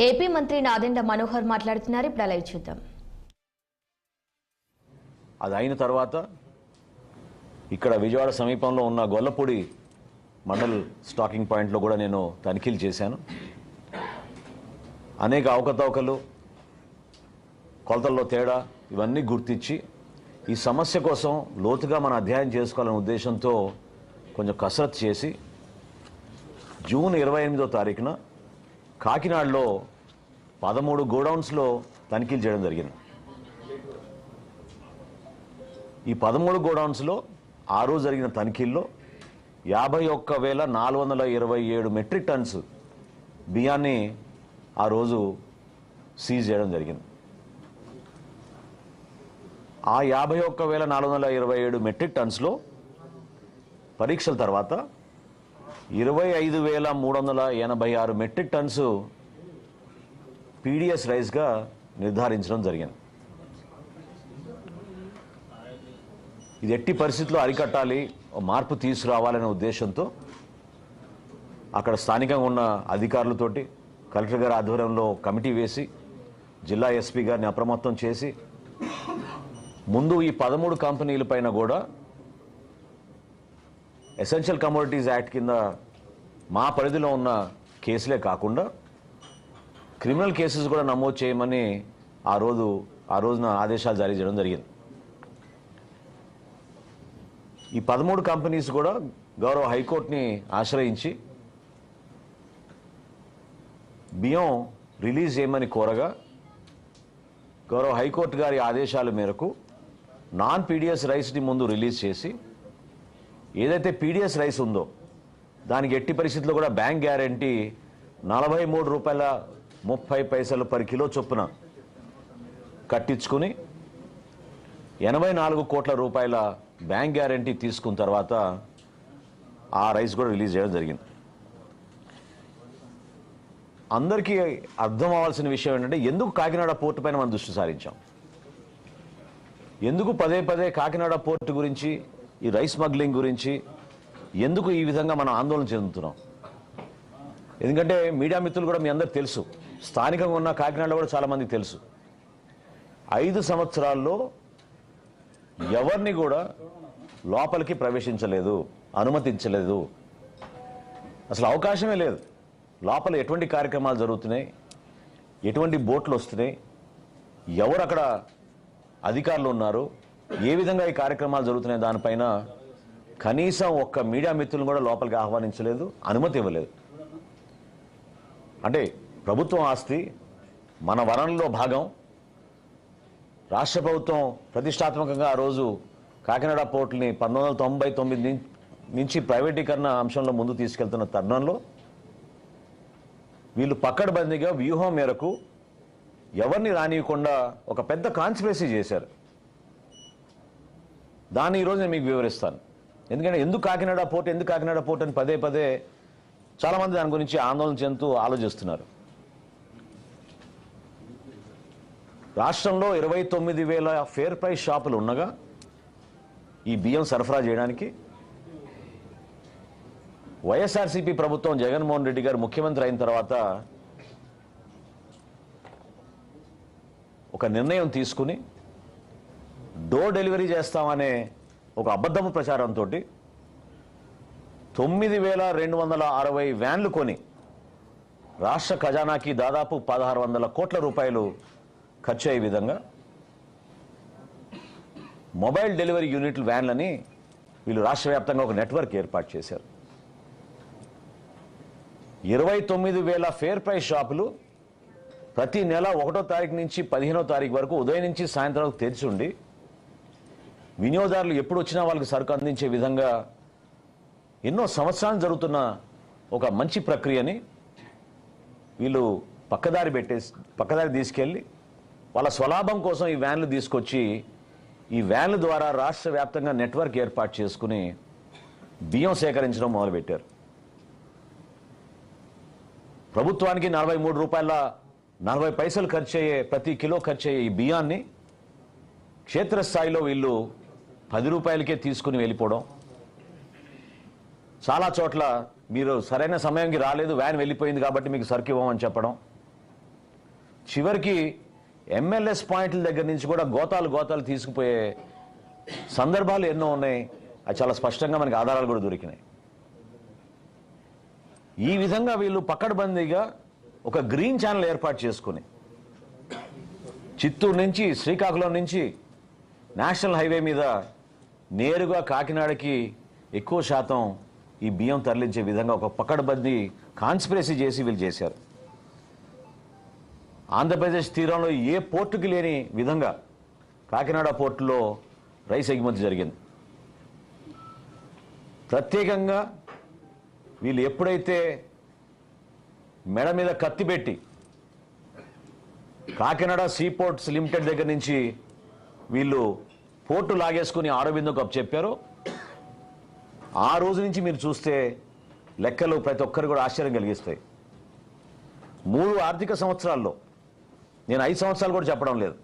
AP మంత్రి నాదెండ్ల మనోహర్ మాట్లాడుతున్నారు. ఇప్పుడు లైవ్ చూద్దాం. అది అయిన తర్వాత ఇక్కడ విజయవాడ సమీపంలో ఉన్న గొల్లపూడి మండల్ స్టాకింగ్ పాయింట్లో కూడా నేను తనిఖీలు చేశాను. అనేక అవకతవకలు, కొలతల్లో తేడా ఇవన్నీ గుర్తించి ఈ సమస్య కోసం లోతుగా మనం అధ్యయనం చేసుకోవాలనే ఉద్దేశంతో కొంచెం కసరత్తు చేసి జూన్ 28వ తారీఖున కాకినాడలో 13 గోడౌన్స్లో తనిఖీలు చేయడం జరిగింది. ఈ 13 గోడౌన్స్లో ఆ రోజు జరిగిన తనిఖీల్లో 51,427 మెట్రిక్ టన్స్ బియ్యాన్ని ఆ రోజు సీజ్ చేయడం జరిగింది. ఆ 51,427 మెట్రిక్ టన్స్లో పరీక్షల తర్వాత 25,386 మెట్రిక్ టన్స్ పీడిఎస్ రైస్గా నిర్ధారించడం జరిగింది. ఇది ఎట్టి పరిస్థితుల్లో అరికట్టాలి, మార్పు తీసుకురావాలనే ఉద్దేశంతో అక్కడ స్థానికంగా ఉన్న అధికారులతోటి కలెక్టర్ గారి ఆధ్వర్యంలో కమిటీ వేసి జిల్లా ఎస్పీ గారిని అప్రమత్తం చేసి ముందు ఈ 13 కంపెనీల పైన కూడా ఎసెన్షియల్ కమోడిటీస్ యాక్ట్ కింద మా పరిధిలో ఉన్న కేసులే కాకుండా క్రిమినల్ కేసెస్ కూడా నమోదు చేయమని ఆ రోజున ఆదేశాలు జారీ చేయడం జరిగింది. ఈ 13 కంపెనీస్ కూడా గౌరవ హైకోర్టుని ఆశ్రయించి బియ్యం రిలీజ్ చేయమని కోరగా గౌరవ హైకోర్టు గారి ఆదేశాల మేరకు నాన్ పీడిఎస్ రైస్ని ముందు రిలీజ్ చేసి ఏదైతే పీడిఎస్ రైస్ ఉందో దానికి ఎట్టి పరిస్థితుల్లో కూడా బ్యాంక్ గ్యారంటీ ₹43.30 పర్ కిలో చొప్పున కట్టించుకుని 84 కోట్ల రూపాయల బ్యాంక్ గ్యారంటీ తీసుకున్న తర్వాత ఆ రైస్ కూడా రిలీజ్ చేయడం జరిగింది. అందరికీ అర్థం అవ్వాల్సిన విషయం ఏంటంటే ఎందుకు కాకినాడ పోర్టు పైన మనం దృష్టి సారించాం, ఎందుకు పదే పదే కాకినాడ పోర్టు గురించి, ఈ రైస్ స్మగ్లింగ్ గురించి ఎందుకు ఈ విధంగా మనం ఆందోళన చెందుతున్నాం. ఎందుకంటే మీడియా మిత్రులు కూడా మీ అందరికి తెలుసు, స్థానికంగా ఉన్న కాకినాడలో కూడా చాలామందికి తెలుసు, 5 సంవత్సరాల్లో ఎవరిని కూడా లోపలికి ప్రవేశించలేదు, అనుమతించలేదు, అసలు అవకాశమే లేదు. లోపల ఎటువంటి కార్యక్రమాలు జరుగుతున్నాయి, ఎటువంటి బోట్లు వస్తున్నాయి, ఎవరు అక్కడ అధికారులు ఉన్నారు, ఏ విధంగా ఈ కార్యక్రమాలు జరుగుతున్నాయి దానిపైన కనీసం ఒక్క మీడియా మిత్రులను కూడా లోపలికి ఆహ్వానించలేదు, అనుమతి ఇవ్వలేదు. అంటే ప్రభుత్వం ఆస్తి మన వనరుల్లో భాగం. రాష్ట్ర ప్రభుత్వం ప్రతిష్టాత్మకంగా ఆ రోజు కాకినాడ పోర్టుని 1999 నుంచి ప్రైవేటీకరణ అంశంలో ముందు తీసుకెళ్తున్న తరుణంలో వీళ్ళు పక్కడబందీగా వ్యూహం మేరకు ఎవరిని రానియకుండా ఒక పెద్ద కాన్స్పిరసీ చేశారు. దాన్ని ఈరోజు నేను మీకు వివరిస్తాను. ఎందుకంటే ఎందుకు కాకినాడ పోర్ట్ అని పదే పదే చాలామంది దాని గురించి ఆందోళన చెందుతూ ఆలోచిస్తున్నారు. రాష్ట్రంలో 29,000 ఫేర్ ప్రైస్ షాపులు ఉండగా ఈ బియ్యం సరఫరా చేయడానికి వైఎస్ఆర్సీపీ ప్రభుత్వం జగన్మోహన్ రెడ్డి గారు ముఖ్యమంత్రి అయిన తర్వాత ఒక నిర్ణయం తీసుకుని డోర్ డెలివరీ చేస్తామనే ఒక అబద్ధపు ప్రచారంతో 9,260 వ్యాన్లు కొని రాష్ట్ర ఖజానాకి దాదాపు 1,600 కోట్ల రూపాయలు ఖర్చు అయ్యే విధంగా మొబైల్ డెలివరీ యూనిట్లు వ్యాన్లని వీళ్ళు రాష్ట్ర వ్యాప్తంగా ఒక నెట్వర్క్ ఏర్పాటు చేశారు. 29,000 ఫేర్ ప్రైస్ షాపులు ప్రతి నెల 1వ తారీఖు నుంచి 15వ తారీఖు వరకు ఉదయం నుంచి సాయంత్రం వరకు తెరిచి ఉండి వినియోగదారులు ఎప్పుడు వచ్చినా వాళ్ళకి సరుకు అందించే విధంగా ఎన్నో సంవత్సరాలు జరుగుతున్న ఒక మంచి ప్రక్రియని వీళ్ళు పక్కదారి తీసుకెళ్ళి వాళ్ళ స్వలాభం కోసం ఈ వ్యాన్లు తీసుకొచ్చి ఈ వ్యాన్ల ద్వారా రాష్ట్ర వ్యాప్తంగా నెట్వర్క్ ఏర్పాటు చేసుకుని బియ్యం సేకరించడం మొదలుపెట్టారు. ప్రభుత్వానికి ₹43.40 ఖర్చు అయ్యే ప్రతి కిలో ఖర్చు అయ్యే ఈ బియ్యాన్ని క్షేత్రస్థాయిలో వీళ్ళు ₹10కే తీసుకుని వెళ్ళిపోవడం, చాలా చోట్ల మీరు సరైన సమయానికి రాలేదు, వ్యాన్ వెళ్ళిపోయింది కాబట్టి మీకు సరుకు ఇవ్వమని చెప్పడం, చివరికి ఎంఎల్ఎస్ పాయింట్ల దగ్గర నుంచి కూడా గోతాలు తీసుకుపోయే సందర్భాలు ఎన్నో ఉన్నాయి. అది చాలా స్పష్టంగా మనకి ఆధారాలు కూడా దొరికినాయి. ఈ విధంగా వీళ్ళు పకడ్బందీగా ఒక గ్రీన్ ఛానల్ ఏర్పాటు చేసుకుని చిత్తూరు నుంచి శ్రీకాకుళం నుంచి నేషనల్ హైవే మీద నేరుగా కాకినాడకి ఎక్కువ శాతం ఈ బియ్యం తరలించే విధంగా ఒక పకడ్బందీ కాన్స్పిరసీ చేసి వీళ్ళు చేశారు. ఆంధ్రప్రదేశ్ తీరంలో ఏ పోర్టుకి లేని విధంగా కాకినాడ పోర్టులో రైస్ ఎగుమతి జరిగింది. ప్రత్యేకంగా వీళ్ళు ఎప్పుడైతే మెడ మీద కత్తి పెట్టి కాకినాడ సీపోర్ట్స్ లిమిటెడ్ దగ్గర నుంచి వీళ్ళు పోర్టు లాగేసుకుని ఆరోబిందోకు అప్పచెప్పారో ఆ రోజు నుంచి మీరు చూస్తే లెక్కలు ప్రతి ఒక్కరు కూడా ఆశ్చర్యం కలిగిస్తాయి. 3 ఆర్థిక సంవత్సరాల్లో, నేను 5 సంవత్సరాలు కూడా చెప్పడం లేదు,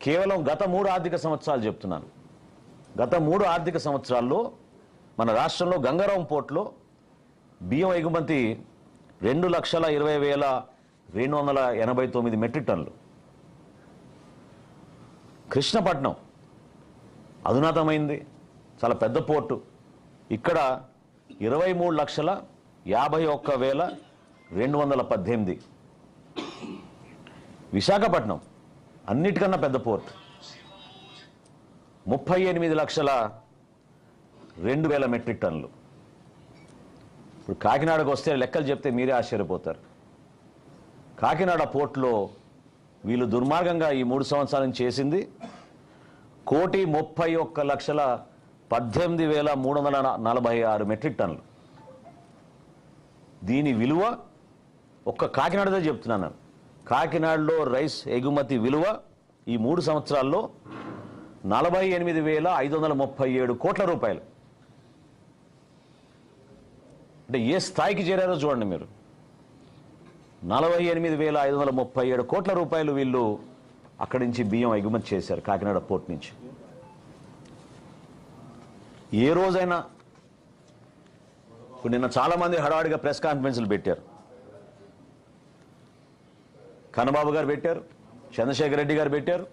కేవలం గత 3 ఆర్థిక సంవత్సరాలు చెప్తున్నాను. గత 3 ఆర్థిక సంవత్సరాల్లో మన రాష్ట్రంలో గంగారాం పోర్టులో బియ్యం ఎగుమతి 2,20,289 మెట్రిక్ టన్నులు. కృష్ణపట్నం అధునాతమైంది, చాలా పెద్ద పోర్టు. ఇక్కడ 23,51,218. విశాఖపట్నం అన్నిటికన్నా పెద్ద పోర్టు, 38,02,000 మెట్రిక్ టన్నులు. ఇప్పుడు కాకినాడకు వస్తే లెక్కలు చెప్తే మీరే ఆశ్చర్యపోతారు. కాకినాడ పోర్టులో వీళ్ళు దుర్మార్గంగా ఈ 3 సంవత్సరాల నుంచి చేసింది 1,31,18,346 మెట్రిక్ టన్నులు. దీని విలువ ఒక్క కాకినాడదే చెప్తున్నాను. కాకినాడలో రైస్ ఎగుమతి విలువ ఈ 3 సంవత్సరాల్లో 48,537 కోట్ల రూపాయలు. అంటే ఏ స్థాయికి చేరారో చూడండి మీరు. 48,537 కోట్ల రూపాయలు వీళ్ళు అక్కడి నుంచి బియ్యం ఎగుమతి చేశారు కాకినాడ పోర్ట్ నుంచి. ఏ రోజైనా ఇప్పుడు నిన్న చాలామంది హడావుడిగా ప్రెస్ కాన్ఫరెన్స్లు పెట్టారు. కన్నబాబు గారు పెట్టారు, చంద్రశేఖర్ రెడ్డి గారు పెట్టారు,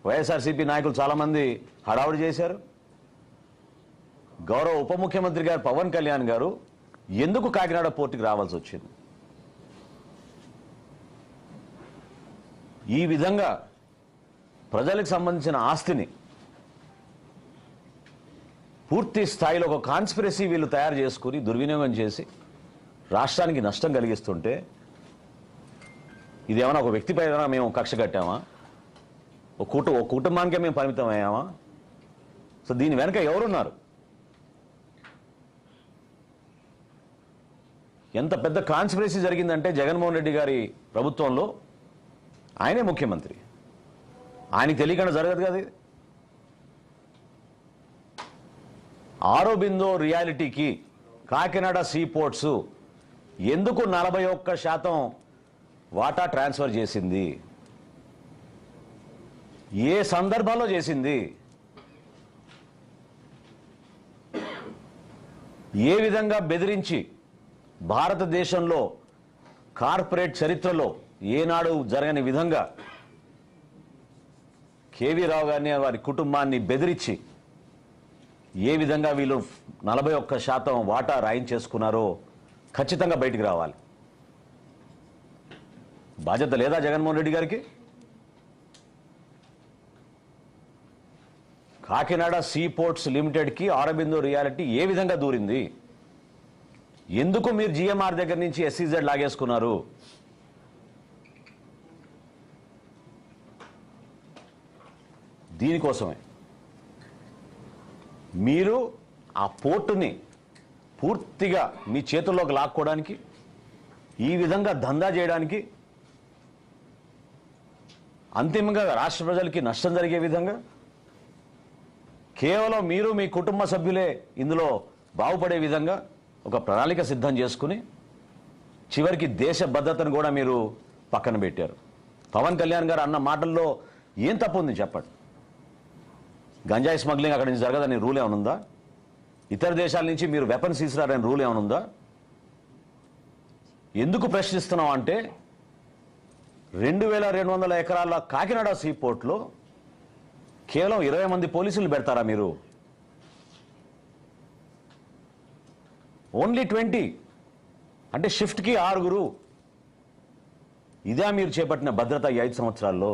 వైఎస్ఆర్సీపీ నాయకులు చాలామంది హడావుడి చేశారు. గౌరవ ఉప ముఖ్యమంత్రి గారు పవన్ కళ్యాణ్ గారు ఎందుకు కాకినాడ పోర్టుకి రావాల్సి వచ్చింది? ఈ విధంగా ప్రజలకు సంబంధించిన ఆస్తిని పూర్తి స్థాయిలో ఒక కాన్స్పిరసీ వీళ్ళు తయారు చేసుకుని దుర్వినియోగం చేసి రాష్ట్రానికి నష్టం కలిగిస్తుంటే ఇదేమైనా ఒక వ్యక్తిపై మేము కక్ష కట్టామా? ఒక కుటుంబానికే మేము పరిమితం అయ్యామా? సో దీని వెనక ఎవరున్నారు? ఎంత పెద్ద కాన్స్పిరసీ జరిగిందంటే జగన్మోహన్ రెడ్డి గారి ప్రభుత్వంలో ఆయనే ముఖ్యమంత్రి, ఆయనకి తెలియకుండా జరగదు కదా ఇది. ఆరోబిందో రియాలిటీకి కాకినాడ సీ పోర్ట్స్ ఎందుకు 41% వాటా ట్రాన్స్ఫర్ చేసింది? ఏ సందర్భంలో చేసింది? ఏ విధంగా బెదిరించి భారతదేశంలో కార్పొరేట్ చరిత్రలో ఏనాడు జరగని విధంగా కేవీ రావు గారిని వారి కుటుంబాన్ని బెదిరించి ఏ విధంగా వీళ్ళు 41% వాటా రాయించేసుకున్నారో ఖచ్చితంగా బయటికి రావాలి. బాధ్యత లేదా జగన్మోహన్ రెడ్డి గారికి? కాకినాడ సీ పోర్ట్స్ లిమిటెడ్కి ఆరోబిందో రియాలిటీ ఏ విధంగా దూరింది? ఎందుకు మీరు జిఎంఆర్ దగ్గర నుంచి ఎస్సీజెడ్ లాగేసుకున్నారు? దీనికోసమే మీరు ఆ పోర్టుని పూర్తిగా మీ చేతుల్లోకి లాక్కోవడానికి, ఈ విధంగా దందా చేయడానికి, అంతిమంగా రాష్ట్ర ప్రజలకి నష్టం జరిగే విధంగా కేవలం మీరు మీ కుటుంబ సభ్యులే ఇందులో బాగుపడే విధంగా ఒక ప్రణాళిక సిద్ధం చేసుకుని చివరికి దేశ భద్రతను కూడా మీరు పక్కన పెట్టారు. పవన్ కళ్యాణ్ గారు అన్న మాటల్లో ఏం తప్పు ఉంది చెప్పండి? గంజాయి స్మగ్లింగ్ అక్కడి నుంచి జరగదని రూల్ ఏమైనా ఉందా? ఇతర దేశాల నుంచి మీరు వెపన్స్ తీసుకురారని రూల్ ఏమైనా ఉందా? ఎందుకు ప్రశ్నిస్తున్నాం అంటే 2200 ఎకరాల కాకినాడ సీపోర్ట్లో కేవలం 20 మంది పోలీసులు పెడతారా మీరు? ఓన్లీ 20 అంటే షిఫ్ట్కి 6. ఇదే మీరు చేపట్టిన భద్రత ఈ 5 సంవత్సరాల్లో?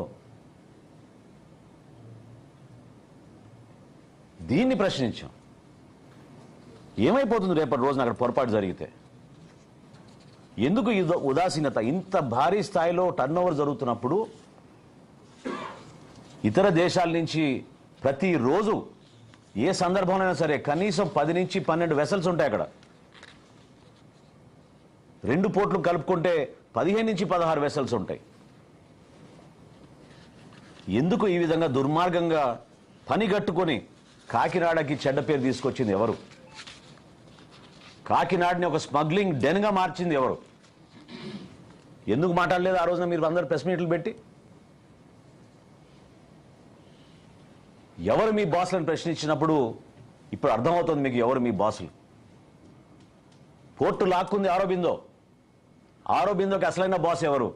దీన్ని ప్రశ్నించాం. ఏమైపోతుంది రేపటి రోజున అక్కడ పొరపాటు జరిగితే? ఎందుకు ఈ ఉదాసీనత? ఇంత భారీ స్థాయిలో టర్నోవర్ జరుగుతున్నప్పుడు ఇతర దేశాల నుంచి ప్రతిరోజు ఏ సందర్భంలోనైనా సరే కనీసం 10 నుంచి 12 వెసల్స్ ఉంటాయి అక్కడ. 2 పోర్ట్లు కలుపుకుంటే 15 నుంచి 16 వెసల్స్ ఉంటాయి. ఎందుకు ఈ విధంగా దుర్మార్గంగా పనిగట్టుకొని కాకినాడకి చెడ్డ పేరు తీసుకొచ్చింది ఎవరు? కాకినాడని ఒక స్మగ్లింగ్ డెన్గా మార్చింది ఎవరు? ఎందుకు మాట్లాడలేదు ఆ రోజున మీరు అందరు ప్రెస్ మీట్లు పెట్టి? ఎవరు మీ బాసులను ప్రశ్నించినప్పుడు ఇప్పుడు అర్థమవుతుంది మీకు ఎవరు మీ బాసులు. పోర్టు లాక్కుంది ఆరోబిందో. ఆరోబిందోకి అసలైన బాస్ ఎవరు?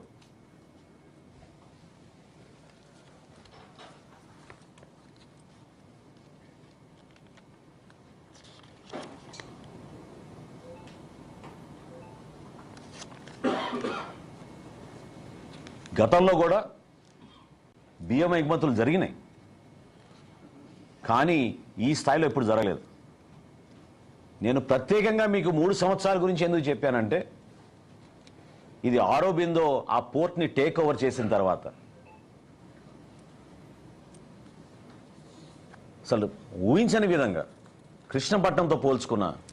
గతంలో కూడా బియ్యం ఎగుమతులు జరిగినాయి, కానీ ఈ స్థాయిలో ఎప్పుడు జరగలేదు. నేను ప్రత్యేకంగా మీకు 3 సంవత్సరాల గురించి ఎందుకు చెప్పానంటే, ఇది ఆరోబిందో ఆ పోర్ట్ని టేక్ ఓవర్ చేసిన తర్వాత అసలు ఊహించని విధంగా కృష్ణపట్నంతో పోల్చుకున్న